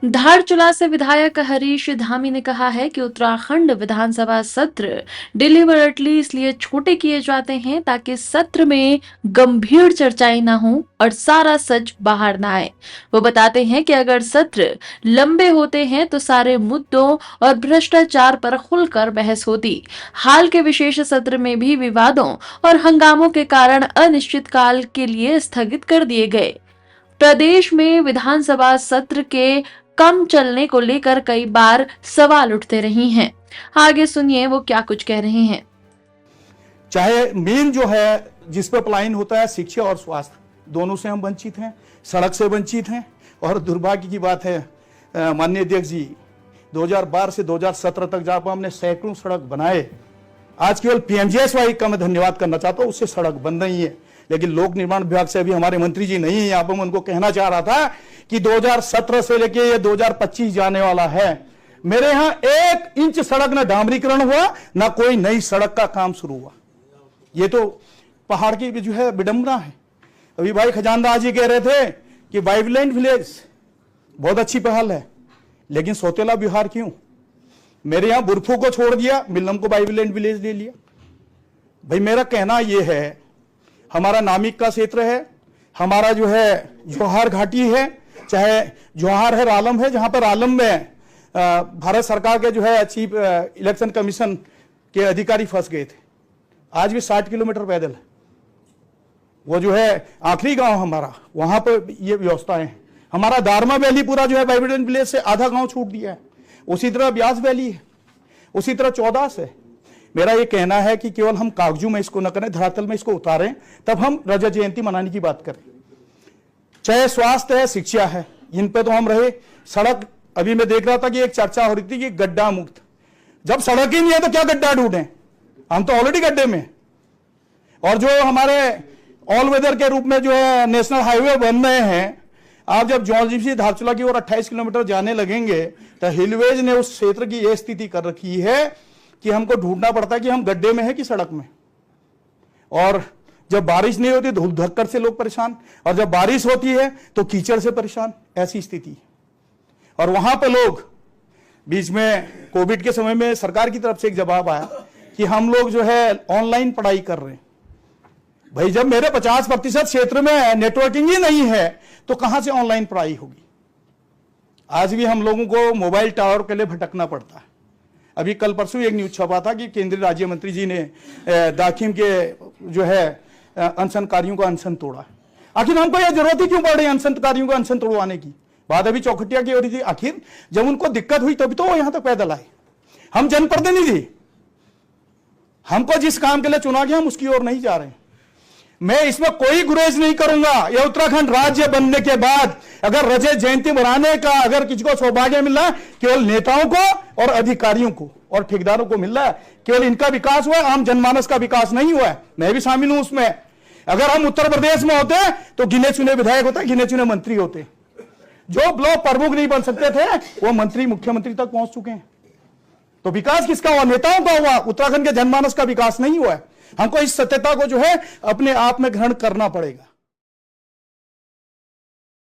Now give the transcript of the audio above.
धारचूला से विधायक हरीश धामी ने कहा है कि उत्तराखंड विधानसभा सत्र डिलिबरेटली इसलिए छोटे किए जाते हैं ताकि सत्र में गंभीर चर्चाएं ना हो और सारा सच बाहर ना आए। वो बताते हैं कि अगर सत्र लंबे होते हैं तो सारे मुद्दों और भ्रष्टाचार पर खुलकर बहस होती। हाल के विशेष सत्र में भी विवादों और हंगामों के कारण अनिश्चित काल के लिए स्थगित कर दिए गए। प्रदेश में विधानसभा सत्र के कम चलने को लेकर कई बार सवाल उठते रहे हैं। आगे सुनिए वो क्या कुछ कह रहे हैं। चाहे मेन जो है जिस पे पलायन होता है शिक्षा और स्वास्थ्य, दोनों से हम वंचित हैं, सड़क से वंचित हैं। और दुर्भाग्य की बात है माननीय अध्यक्ष जी, 2012 से 2017 तक जहां पर हमने सैकड़ों सड़क बनाए, आज केवल पीएमजीएसवाई का मैं धन्यवाद करना चाहता हूं, उससे सड़क बन रही है। लेकिन लोक निर्माण विभाग से अभी हमारे मंत्री जी नहीं है यहाँ पर, मैं उनको कहना चाह रहा था कि 2017 से लेके ये 2025 जाने वाला है, मेरे यहाँ 1 इंच सड़क ना डामरीकरण हुआ ना कोई नई सड़क का काम शुरू हुआ। ये तो पहाड़ की जो है विडंबना है। अभी भाई खजानदार जी कह रहे थे कि वाइवलैंड विलेज बहुत अच्छी पहल है, लेकिन सौतेला बिहार क्यों? मेरे यहाँ बुरफू को छोड़ दिया, मिलम को वाइवलैंड विलेज ले लिया। भाई मेरा कहना यह है, हमारा नामिक का क्षेत्र है, हमारा जो है जौहार घाटी है, चाहे जौहार है रालम है, जहां पर रालम में भारत सरकार के जो है चीफ इलेक्शन कमीशन के अधिकारी फंस गए थे। आज भी 60 किलोमीटर पैदल है, वो जो है आखिरी गांव हमारा, वहां पर ये व्यवस्थाएं हैं। हमारा दारमा वैली पूरा जो है वाइब्रेंट विलेज से आधा गांव छूट दिया है। उसी तरह ब्यास वैली है, उसी तरह 14 है। मेरा ये कहना है कि केवल हम कागजों में इसको न करें, धरातल में इसको उतारें, तब हम रजत जयंती मनाने की बात करें। चाहे स्वास्थ्य है, शिक्षा है, इन पे तो हम रहे। सड़क, अभी मैं देख रहा था कि एक चर्चा हो रही थी कि गड्ढा मुक्त। जब सड़क ही नहीं है तो क्या गड्ढा ढूंढें? हम तो ऑलरेडी गड्ढे में। और जो हमारे ऑल वेदर के रूप में जो है नेशनल हाईवे बन रहे हैं, आप जब जौनजीब से धारचूला की ओर 28 किलोमीटर जाने लगेंगे तो हिलवेज ने उस क्षेत्र की यह स्थिति कर रखी है कि हमको ढूंढना पड़ता है कि हम गड्ढे में है कि सड़क में। और जब बारिश नहीं होती धूल धक्कर से लोग परेशान, और जब बारिश होती है तो कीचड़ से परेशान, ऐसी स्थिति। और वहां पे लोग, बीच में कोविड के समय में सरकार की तरफ से एक जवाब आया कि हम लोग जो है ऑनलाइन पढ़ाई कर रहे हैं। भाई जब मेरे 50% क्षेत्र में नेटवर्किंग ही नहीं है तो कहां से ऑनलाइन पढ़ाई होगी? आज भी हम लोगों को मोबाइल टावर के लिए भटकना पड़ता है। अभी कल परसों एक न्यूज छपा था कि केंद्रीय राज्य मंत्री जी ने दाखिम के जो है अनशनकारियों का अनशन तोड़ा। आखिर हमको यह जरूरत ही क्यों पड़ रही है अनशनकारियों का अनशन तोड़वाने की? बात अभी चौखटिया की हो रही थी। आखिर जब उनको दिक्कत हुई तभी तो वो यहां तक पैदल आए। हम जनप्रतिनिधि, हमको जिस काम के लिए चुना गया हम उसकी ओर नहीं जा रहे हैं। मैं इसमें कोई गुरेज नहीं करूंगा। यह उत्तराखंड राज्य बनने के बाद अगर रजत जयंती मनाने का अगर किसी को सौभाग्य मिल रहा है, केवल नेताओं को और अधिकारियों को और ठेकेदारों को मिल रहा है। केवल इनका विकास हुआ है, आम जनमानस का विकास नहीं हुआ है। मैं भी शामिल हूं उसमें। अगर हम उत्तर प्रदेश में होते तो गिने चुने विधायक होते, गिने चुने मंत्री होते। जो ब्लॉक प्रमुख नहीं बन सकते थे वो मंत्री मुख्यमंत्री तक पहुंच चुके हैं। तो विकास किसका हुआ? नेताओं का हुआ। उत्तराखंड के जनमानस का विकास नहीं हुआ है। हमको इस सत्यता को जो है अपने आप में ग्रहण करना पड़ेगा।